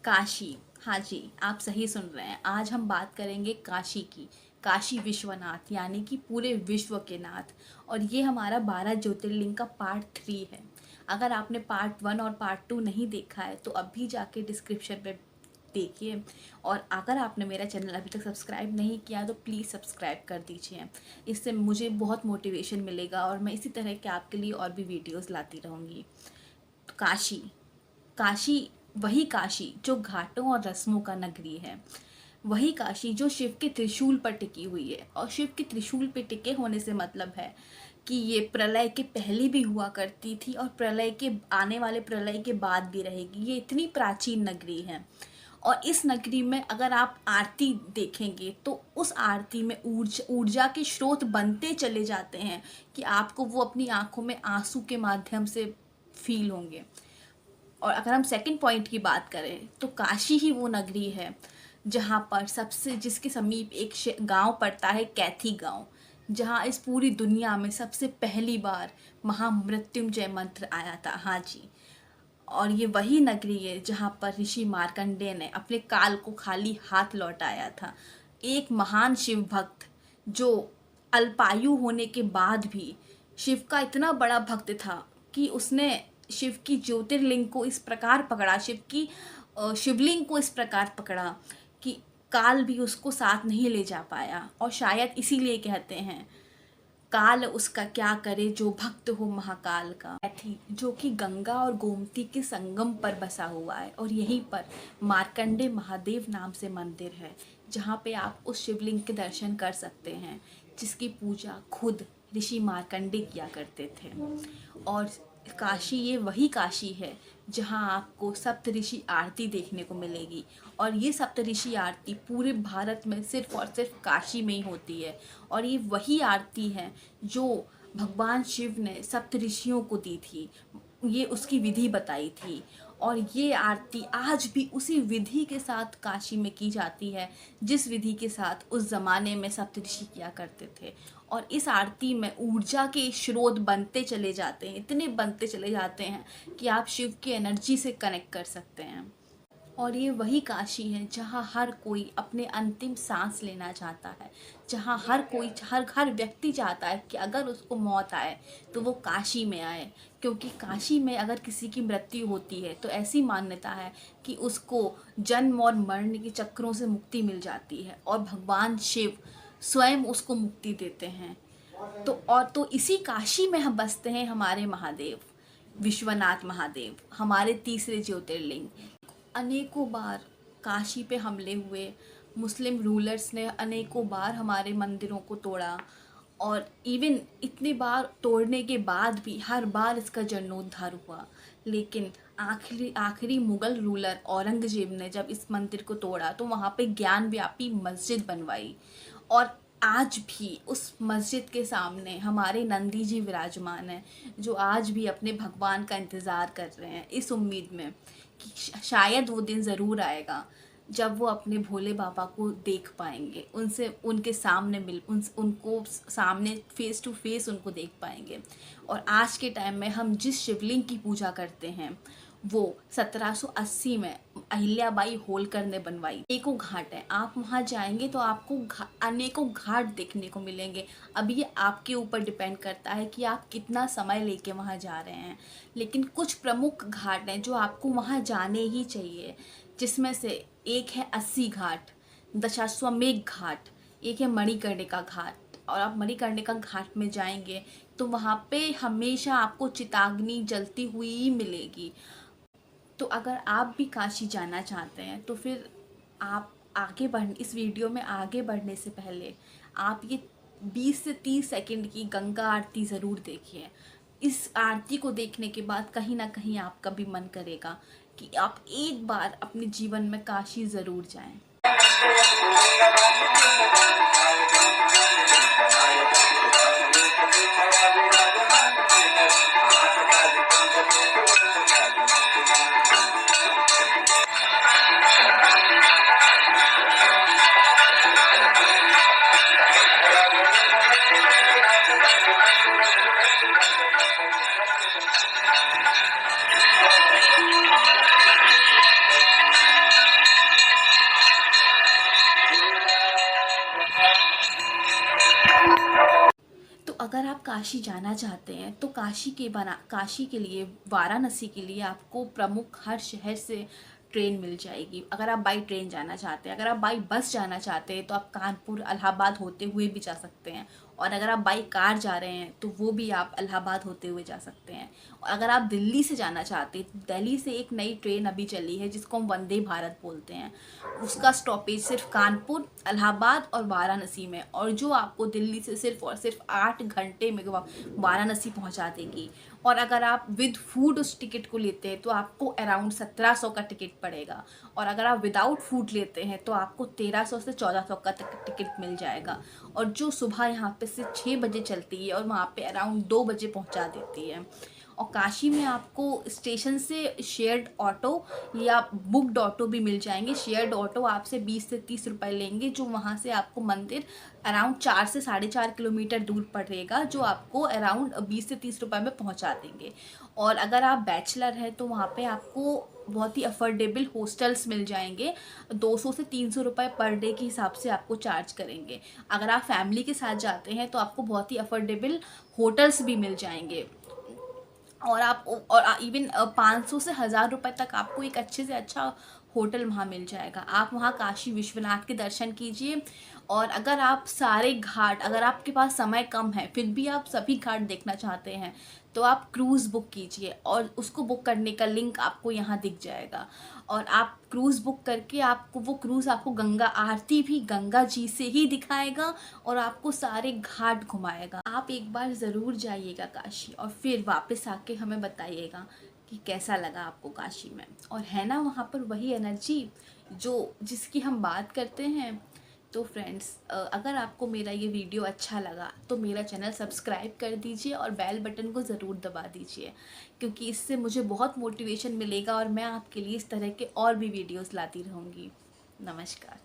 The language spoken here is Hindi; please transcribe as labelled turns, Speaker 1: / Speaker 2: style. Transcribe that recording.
Speaker 1: काशी। हाँ जी, आप सही सुन रहे हैं। आज हम बात करेंगे काशी की। काशी विश्वनाथ यानी कि पूरे विश्व के नाथ। और ये हमारा 12 ज्योतिर्लिंग का पार्ट 3 है। अगर आपने पार्ट 1 और पार्ट 2 नहीं देखा है तो अभी जाके डिस्क्रिप्शन पे देखिए। और अगर आपने मेरा चैनल अभी तक सब्सक्राइब नहीं किया तो प्लीज़ सब्सक्राइब कर दीजिए। इससे मुझे बहुत मोटिवेशन मिलेगा और मैं इसी तरह के आपके लिए और भी वीडियोज़ लाती रहूँगी। तो काशी, काशी वही काशी जो घाटों और रस्मों का नगरी है। वही काशी जो शिव के त्रिशूल पर टिकी हुई है। और शिव के त्रिशूल पर टिके होने से मतलब है कि ये प्रलय के पहले भी हुआ करती थी और प्रलय के आने वाले प्रलय के बाद भी रहेगी। ये इतनी प्राचीन नगरी है। और इस नगरी में अगर आप आरती देखेंगे तो उस आरती में ऊर्जा के स्रोत बनते चले जाते हैं कि आपको वो अपनी आंखों में आंसू के माध्यम से फील होंगे। और अगर हम सेकंड पॉइंट की बात करें तो काशी ही वो नगरी है जहाँ पर सबसे जिसके समीप एक गांव पड़ता है, कैथी गांव, जहाँ इस पूरी दुनिया में सबसे पहली बार महामृत्युंजय मंत्र आया था। हाँ जी। और ये वही नगरी है जहाँ पर ऋषि मार्कंडेय ने अपने काल को खाली हाथ लौटाया था। एक महान शिव भक्त जो अल्पायु होने के बाद भी शिव का इतना बड़ा भक्त था कि उसने शिव की ज्योतिर्लिंग को इस प्रकार पकड़ा, शिवलिंग को इस प्रकार पकड़ा कि काल भी उसको साथ नहीं ले जा पाया। और शायद इसीलिए कहते हैं, काल उसका क्या करे जो भक्त हो महाकाल का। थी जो कि गंगा और गोमती के संगम पर बसा हुआ है। और यहीं पर मार्कंडे महादेव नाम से मंदिर है जहाँ पे आप उस शिवलिंग के दर्शन कर सकते हैं जिसकी पूजा खुद ऋषि मार्कंडे किया करते थे। और काशी ये वही काशी है जहाँ आपको सप्तऋषि आरती देखने को मिलेगी। और ये सप्तऋषि आरती पूरे भारत में सिर्फ और सिर्फ काशी में ही होती है। और ये वही आरती है जो भगवान शिव ने सप्तऋषियों को दी थी, ये उसकी विधि बताई थी। और ये आरती आज भी उसी विधि के साथ काशी में की जाती है जिस विधि के साथ उस ज़माने में सप्तऋषि किया करते थे। और इस आरती में ऊर्जा के स्रोत बनते चले जाते हैं, इतने बनते चले जाते हैं कि आप शिव की एनर्जी से कनेक्ट कर सकते हैं। और ये वही काशी है जहाँ हर कोई अपने अंतिम सांस लेना चाहता है, जहाँ हर व्यक्ति चाहता है कि अगर उसको मौत आए तो वो काशी में आए। क्योंकि काशी में अगर किसी की मृत्यु होती है तो ऐसी मान्यता है कि उसको जन्म और मरण के चक्रों से मुक्ति मिल जाती है और भगवान शिव स्वयं उसको मुक्ति देते हैं। तो इसी काशी में हम बसते हैं हमारे महादेव विश्वनाथ महादेव, हमारे तीसरे ज्योतिर्लिंग। अनेकों बार काशी पे हमले हुए, मुस्लिम रूलर्स ने अनेकों बार हमारे मंदिरों को तोड़ा। और इवन इतनी बार तोड़ने के बाद भी हर बार इसका जीर्णोद्धार हुआ। लेकिन आखिरी आखिरी मुग़ल रूलर औरंगजेब ने जब इस मंदिर को तोड़ा तो वहाँ पे ज्ञान व्यापी मस्जिद बनवाई। और आज भी उस मस्जिद के सामने हमारे नंदी जी विराजमान हैं जो आज भी अपने भगवान का इंतज़ार कर रहे हैं इस उम्मीद में कि शायद वो दिन ज़रूर आएगा जब वो अपने भोले बाबा को देख पाएंगे, उनसे उनके सामने उनको सामने फेस टू फेस उनको देख पाएंगे। और आज के टाइम में हम जिस शिवलिंग की पूजा करते हैं वो 1780 में अहिल्याबाई होलकर ने बनवाई। अनेकों घाट है, आप वहाँ जाएंगे तो आपको अनेकों घाट देखने को मिलेंगे। अब ये आपके ऊपर डिपेंड करता है कि आप कितना समय लेके वहाँ जा रहे हैं। लेकिन कुछ प्रमुख घाट हैं जो आपको वहाँ जाने ही चाहिए, जिसमें से एक है 80 घाट, दशाश्वमेध घाट, एक है मणिकर्णिका घाट। और आप मणिकर्णिका घाट में जाएंगे तो वहाँ पे हमेशा आपको चिताग्नि जलती हुई मिलेगी। तो अगर आप भी काशी जाना चाहते हैं तो फिर आप इस वीडियो में आगे बढ़ने से पहले आप ये 20 से 30 सेकंड की गंगा आरती ज़रूर देखिए। इस आरती को देखने के बाद कहीं ना कहीं आपका भी मन करेगा कि आप एक बार अपने जीवन में काशी ज़रूर जाएं। आप काशी जाना चाहते हैं तो काशी के लिए, वाराणसी के लिए आपको प्रमुख हर शहर से ट्रेन मिल जाएगी। अगर आप बाई ट्रेन जाना चाहते हैं, अगर आप बाई बस जाना चाहते हैं तो आप कानपुर इलाहाबाद होते हुए भी जा सकते हैं, और अगर आप बाई कार जा रहे हैं तो वो भी आप इलाहाबाद होते हुए जा सकते हैं। और अगर आप दिल्ली से जाना चाहते हैं तो दिल्ली से एक नई ट्रेन अभी चली है जिसको हम वंदे भारत बोलते हैं। उसका स्टॉपेज सिर्फ कानपुर, इलाहाबाद और वाराणसी में, और जो आपको दिल्ली से सिर्फ और सिर्फ 8 घंटे में वाराणसी पहुंचा देगी। और अगर आप विद फूड उस टिकट को लेते हैं तो आपको अराउंड 1700 का टिकट पड़ेगा, और अगर आप विदाउट फूड लेते हैं तो आपको 1300 से 1400 का टिकट मिल जाएगा। और जो सुबह यहाँ पे से 6 बजे चलती है और वहाँ पे अराउंड 2 बजे पहुँचा देती है। और काशी में आपको स्टेशन से शेयर्ड ऑटो या बुकड ऑटो भी मिल जाएंगे। शेयर्ड ऑटो आपसे 20 से 30 रुपए लेंगे, जो वहाँ से आपको मंदिर अराउंड 4 से 4.5 किलोमीटर दूर पड़ेगा, जो आपको अराउंड 20 से 30 रुपए में पहुँचा देंगे। और अगर आप बैचलर हैं तो वहाँ पे आपको बहुत ही अफोर्डेबल हॉस्टल्स मिल जाएंगे, 200 से 300 रुपये पर डे के हिसाब से आपको चार्ज करेंगे। अगर आप फैमिली के साथ जाते हैं तो आपको बहुत ही अफोर्डेबल होटल्स भी मिल जाएंगे, और आप इवन 500 से 1000 रुपये तक आपको एक अच्छे से अच्छा होटल वहाँ मिल जाएगा। आप वहाँ काशी विश्वनाथ के दर्शन कीजिए। और अगर आप सारे घाट, अगर आपके पास समय कम है फिर भी आप सभी घाट देखना चाहते हैं तो आप क्रूज़ बुक कीजिए, और उसको बुक करने का लिंक आपको यहाँ दिख जाएगा। और आप क्रूज़ बुक करके आपको वो क्रूज़ आपको गंगा आरती भी गंगा जी से ही दिखाएगा और आपको सारे घाट घुमाएगा। आप एक बार ज़रूर जाइएगा काशी, और फिर वापस आके हमें बताइएगा कि कैसा लगा आपको काशी में। और है ना वहाँ पर वही एनर्जी जिसकी हम बात करते हैं। तो फ्रेंड्स, अगर आपको मेरा ये वीडियो अच्छा लगा तो मेरा चैनल सब्सक्राइब कर दीजिए और बेल बटन को ज़रूर दबा दीजिए, क्योंकि इससे मुझे बहुत मोटिवेशन मिलेगा और मैं आपके लिए इस तरह के और भी वीडियोस लाती रहूँगी। नमस्कार।